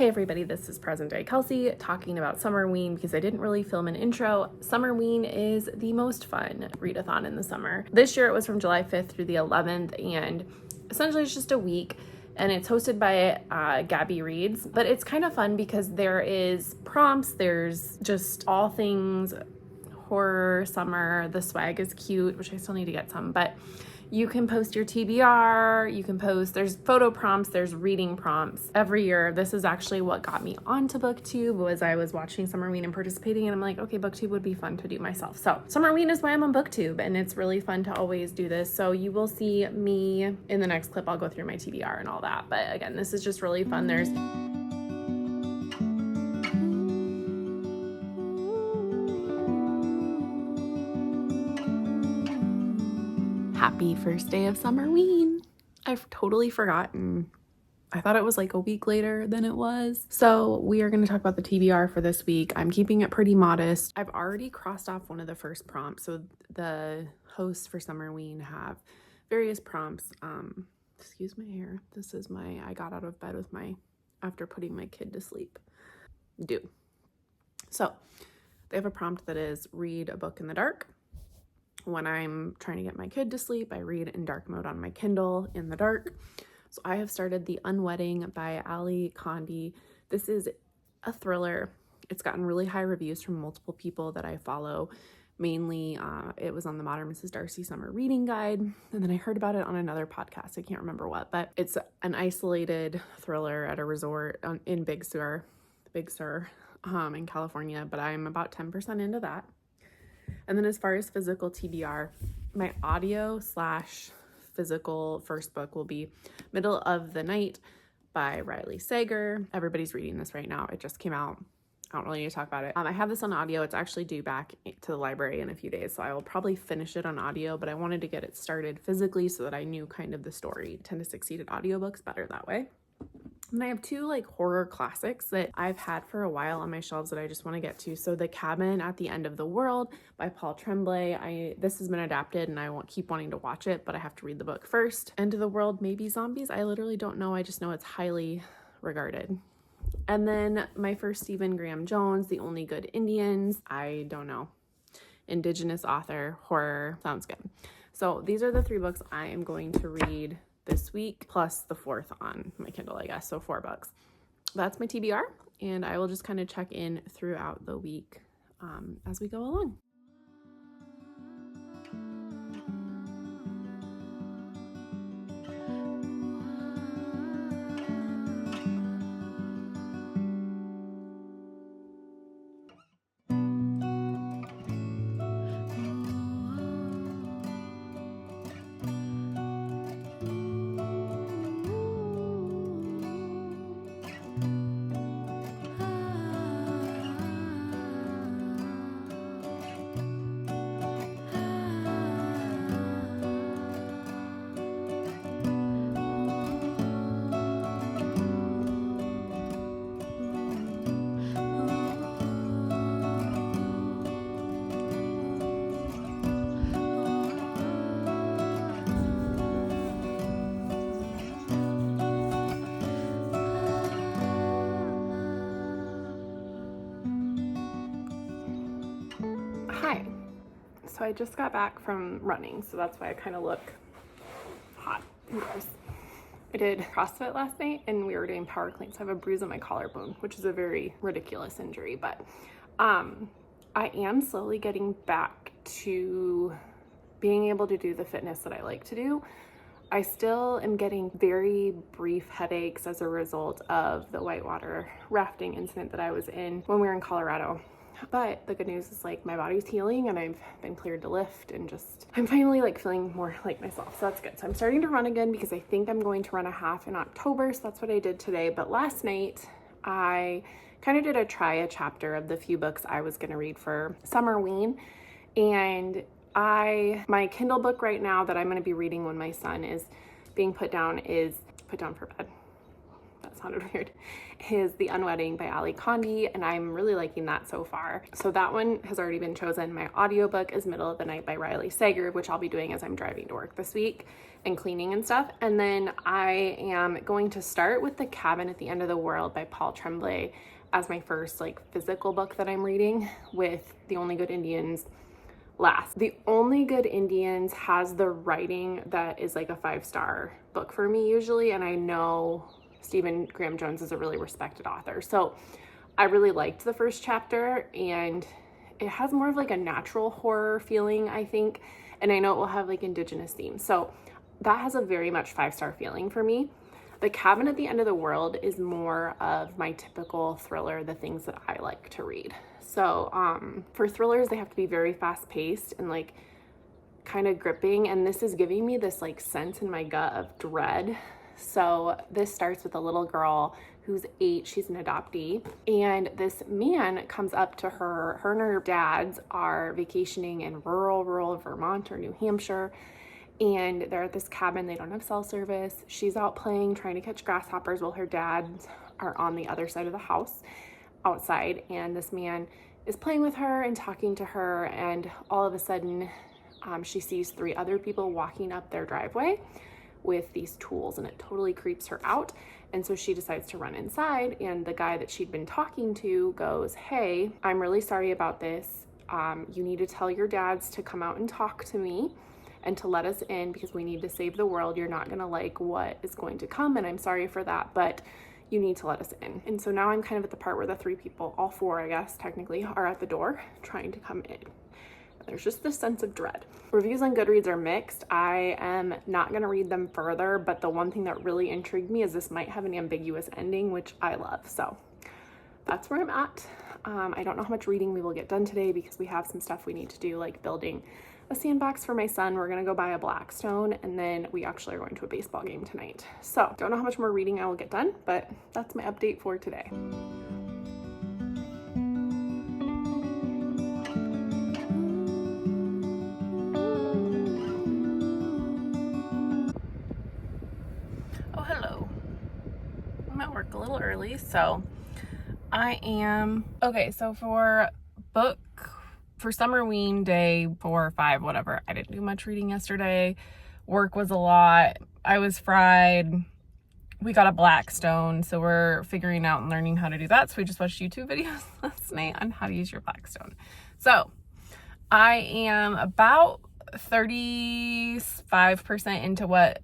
Hey everybody, this is Present Day Kelsey talking about Summerween because I didn't really film an intro. Summerween is the most fun readathon in the summer. This year it was from July 5th through the 11th, and essentially it's just a week, and it's hosted by Gabby Reads, but it's kind of fun because there is prompts, there's just all things horror, summer, the swag is cute, which I still need to get some, but you can post your TBR, you can post, there's photo prompts, there's reading prompts. Every year, this is actually what got me onto BookTube, was I was watching Summerween and participating, and I'm like, okay, BookTube would be fun to do myself. So Summerween is why I'm on BookTube, and it's really fun to always do this. So you will see me in the next clip, I'll go through my TBR and all that. But again, this is just really fun. There's happy first day of Summerween. I've totally forgotten. I thought it was like a week later than it was. So we are going to talk about the TBR for this week. I'm keeping it pretty modest. I've already crossed off one of the first prompts. So the hosts for Summerween have various prompts. Excuse my hair. This is I got out of bed with after putting my kid to sleep. So they have a prompt that is read a book in the dark. When I'm trying to get my kid to sleep, I read in dark mode on my Kindle in the dark. So I have started The Unwedding by Ali Condi. This is a thriller. It's gotten really high reviews from multiple people that I follow. Mainly, it was on the Modern Mrs. Darcy Summer Reading Guide. And then I heard about it on another podcast. I can't remember what, but it's an isolated thriller at a resort in Big Sur in California. But I'm about 10% into that. And then as far as physical TBR, my audio / physical first book will be Middle of the Night by Riley Sager. Everybody's reading this right now. It just came out. I don't really need to talk about it. I have this on audio. It's actually due back to the library in a few days, so I will probably finish it on audio, but I wanted to get it started physically so that I knew kind of the story. I tend to succeed at audiobooks better that way. And I have two horror classics that I've had for a while on my shelves that I just want to get to. So The Cabin at the End of the World by Paul Tremblay. This has been adapted and I won't keep wanting to watch it, but I have to read the book first. End of the World, Maybe Zombies. I literally don't know. I just know it's highly regarded. And then my first Stephen Graham Jones, The Only Good Indians. I don't know. Indigenous author, horror. Sounds good. So these are the three books I am going to read this week, plus the fourth on my Kindle, I guess. So 4 books. That's my TBR, and I will just kind of check in throughout the week as we go along. Hi. So I just got back from running, so that's why I kind of look hot and gross. I did CrossFit last night and we were doing power cleans. So I have a bruise on my collarbone, which is a very ridiculous injury, but I am slowly getting back to being able to do the fitness that I like to do. I still am getting very brief headaches as a result of the whitewater rafting incident that I was in when we were in Colorado. But the good news is my body's healing and I've been cleared to lift and I'm finally feeling more like myself. So that's good. So I'm starting to run again because I think I'm going to run a half in October. So that's what I did today. But last night I kind of did try a chapter of the few books I was going to read for Summerween. And my Kindle book right now that I'm going to be reading when my son is being put down for bed. That sounded weird, is The Unwedding by Ali Condi, and I'm really liking that so far. So that one has already been chosen. My audiobook is Middle of the Night by Riley Sager, which I'll be doing as I'm driving to work this week and cleaning and stuff. And then I am going to start with The Cabin at the End of the World by Paul Tremblay as my first like physical book that I'm reading, with The Only Good Indians last. The Only Good Indians has the writing that is like a 5-star book for me usually, and I know Stephen Graham Jones is a really respected author, so I really liked the first chapter, and it has more of like a natural horror feeling, I think, and I know it will have like indigenous themes, so that has a very much 5-star feeling for me. The Cabin at the End of the World is more of my typical thriller, the things that I like to read. So for thrillers, they have to be very fast paced and like kind of gripping. And this is giving me this like sense in my gut of dread. So this starts with a little girl who's 8, she's an adoptee. And this man comes up to her and her dads are vacationing in rural Vermont or New Hampshire. And they're at this cabin, they don't have cell service. She's out playing, trying to catch grasshoppers while her dads are on the other side of the house outside. And this man is playing with her and talking to her. And all of a sudden, she sees 3 other people walking up their driveway with these tools, and it totally creeps her out. And so she decides to run inside. And the guy that she'd been talking to goes, "Hey, I'm really sorry about this. You need to tell your dads to come out and talk to me and to let us in because we need to save the world. You're not gonna like what is going to come, and I'm sorry for that, but you need to let us in." And so now I'm kind of at the part where the 3 people, all 4 I guess technically, are at the door trying to come in. And there's just this sense of dread. Reviews on Goodreads are mixed. I am not gonna read them further, but the one thing that really intrigued me is this might have an ambiguous ending, which I love. So that's where I'm at. I don't know how much reading we will get done today because we have some stuff we need to do, like building a sandbox for my son. We're gonna go buy a Blackstone, and then we actually are going to a baseball game tonight. So don't know how much more reading I will get done, but that's my update for today. Oh, hello. I'm at work a little early, so okay, so for Summerween day 4 or 5, whatever, I didn't do much reading yesterday. Work was a lot. I was fried. We got a Blackstone, so we're figuring out and learning how to do that. So we just watched YouTube videos last night on how to use your Blackstone. So I am about 35% into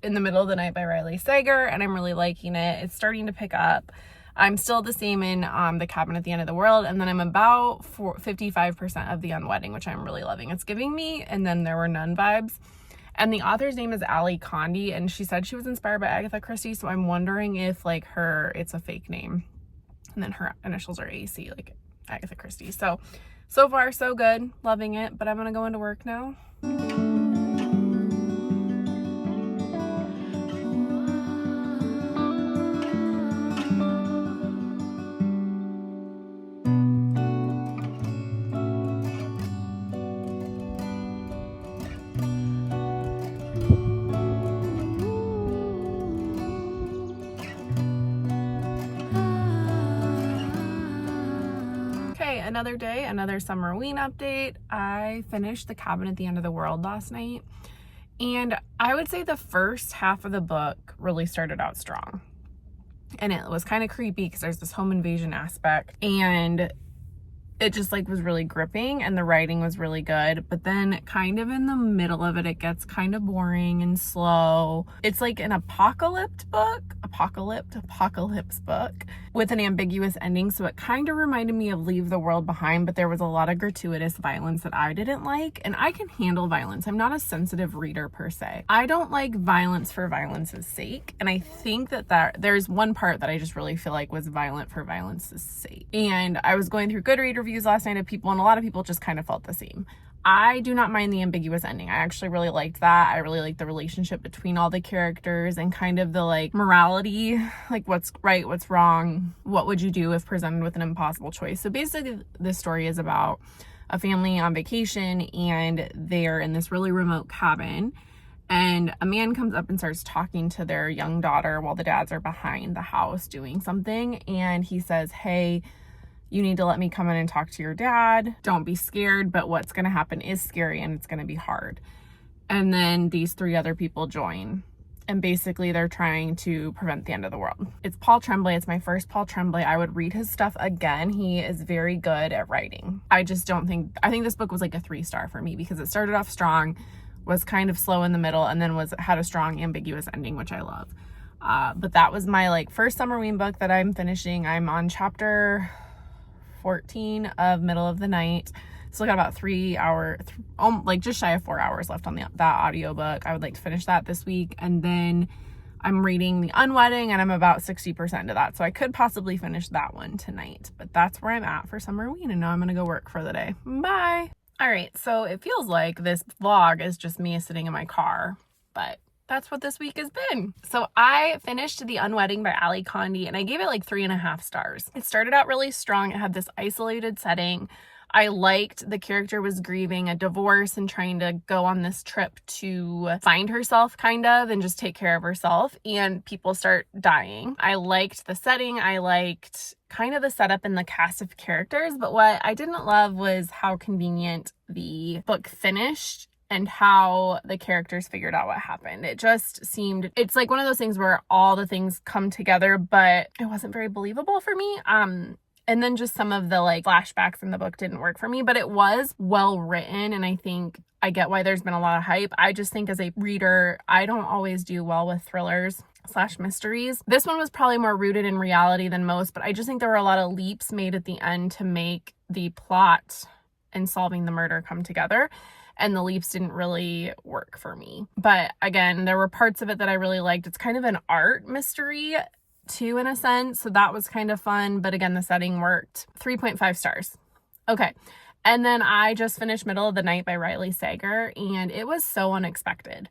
In the Middle of the Night by Riley Sager, and I'm really liking it. It's starting to pick up. I'm still the same in The Cabin at the End of the World, and then I'm about 55% of The Unwedding, which I'm really loving. It's giving me And Then There Were None vibes. And the author's name is Ali Condi, and she said she was inspired by Agatha Christie, so I'm wondering if like it's a fake name, and then her initials are AC, like Agatha Christie. So far so good, loving it, but I'm gonna go into work now. Another day, another Summerween update. I finished The Cabin at the End of the World last night, and I would say the first half of the book really started out strong, and it was kind of creepy because there's this home invasion aspect, and it just like was really gripping, and the writing was really good. But then kind of in the middle of it, it gets kind of boring and slow. It's like an apocalypse book with an ambiguous ending. So it kind of reminded me of Leave the World Behind, but there was a lot of gratuitous violence that I didn't like. And I can handle violence. I'm not a sensitive reader per se. I don't like violence for violence's sake. And I think that there's one part that I just really feel like was violent for violence's sake. And I was going through Goodreads reviews last night of people, and a lot of people just kind of felt the same. I do not mind the ambiguous ending. I actually really liked that. I really liked the relationship between all the characters and kind of the like morality, like what's right, what's wrong, what would you do if presented with an impossible choice. So basically this story is about a family on vacation, and they're in this really remote cabin, And a man comes up and starts talking to their young daughter while the dads are behind the house doing something. And he says, hey, you need to let me come in and talk to your dad. Don't be scared, but what's going to happen is scary and it's going to be hard. And then these 3 other people join. And basically they're trying to prevent the end of the world. It's Paul Tremblay. It's my first Paul Tremblay. I would read his stuff again. He is very good at writing. I think this book was like a 3-star for me because it started off strong, was kind of slow in the middle, and then had a strong ambiguous ending, which I love. But that was my like first Summerween book that I'm finishing. I'm on chapter 14 of Middle of the Night. So I got about 3 hours, like just shy of 4 hours left on that audiobook. I would like to finish that this week. And then I'm reading The Unwedding and I'm about 60% of that. So I could possibly finish that one tonight, but that's where I'm at for Summerween. And now I'm going to go work for the day. Bye. All right. So it feels like this vlog is just me sitting in my car, but that's what this week has been. So I finished The Unwedding by Ali Condi and I gave it like 3.5 stars. It started out really strong. It had this isolated setting. I liked the character was grieving a divorce and trying to go on this trip to find herself kind of and just take care of herself, and people start dying. I liked the setting. I liked kind of the setup and the cast of characters, but what I didn't love was how convenient the book finished and how the characters figured out what happened. It just seemed, it's like one of those things where all the things come together, but it wasn't very believable for me. And then just some of the like flashbacks in the book didn't work for me, but it was well written. And I think I get why there's been a lot of hype. I just think as a reader, I don't always do well with thrillers/mysteries. This one was probably more rooted in reality than most, but I just think there were a lot of leaps made at the end to make the plot and solving the murder come together. And the leaps didn't really work for me. But again, there were parts of it that I really liked. It's kind of an art mystery too, in a sense. So that was kind of fun. But again, the setting worked. 3.5 stars. Okay. And then I just finished Middle of the Night by Riley Sager, and it was so unexpected.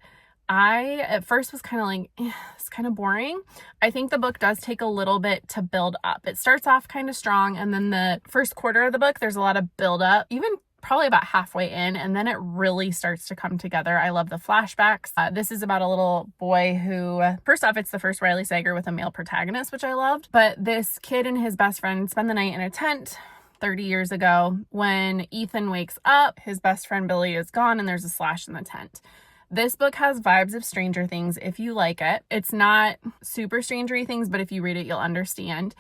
I at first was kind of like, it's kind of boring. I think the book does take a little bit to build up. It starts off kind of strong, and then the first quarter of the book, there's a lot of build up, even probably about halfway in, and then it really starts to come together. I love the flashbacks. This is about a little boy who, first off, it's the first Riley Sager with a male protagonist, which I loved. But this kid and his best friend spend the night in a tent 30 years ago. When Ethan wakes up, his best friend Billy is gone and there's a slash in the tent. This book has vibes of Stranger Things if you like it. It's not super Stranger Things, but if you read it, you'll understand.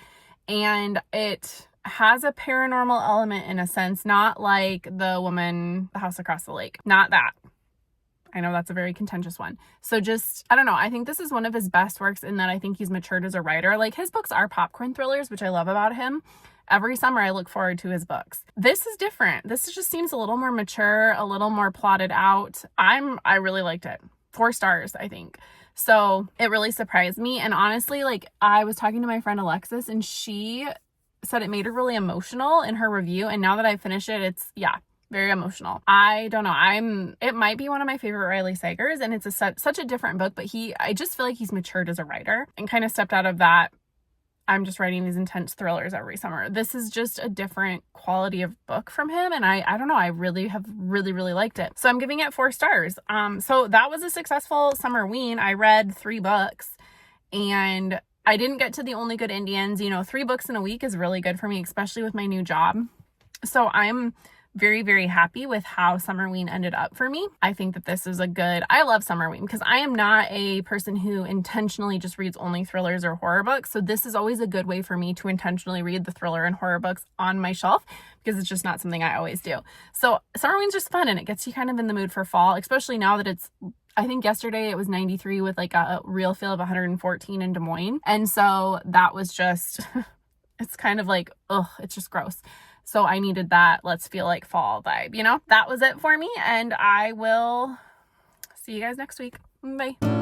And it has a paranormal element in a sense, not like The House Across the Lake. Not that. I know that's a very contentious one. So just, I don't know. I think this is one of his best works in that I think he's matured as a writer. Like, his books are popcorn thrillers, which I love about him. Every summer I look forward to his books. This is different. This just seems a little more mature, a little more plotted out. I really liked it. 4 stars, I think. So it really surprised me. And honestly, like, I was talking to my friend Alexis and she said it made her really emotional in her review. And now that I've finished it, it's, very emotional. I don't know. It might be one of my favorite Riley Sagers, and it's such a different book, but I just feel like he's matured as a writer and kind of stepped out of that. I'm just writing these intense thrillers every summer. This is just a different quality of book from him. And I don't know, I really have really liked it. So I'm giving it 4 stars. So that was a successful Summerween. I read 3 books and I didn't get to The Only Good Indians. 3 books in a week is really good for me, especially with my new job. So I'm very happy with how Summerween ended up for me. I think that this is I love Summerween because I am not a person who intentionally just reads only thrillers or horror books. So this is always a good way for me to intentionally read the thriller and horror books on my shelf because it's just not something I always do. So Summerween's just fun and it gets you kind of in the mood for fall, especially now that I think yesterday it was 93 with like a real feel of 114 in Des Moines. And so that was just, it's kind of like, it's just gross. So I needed that let's feel like fall vibe, That was it for me, and I will see you guys next week. Bye.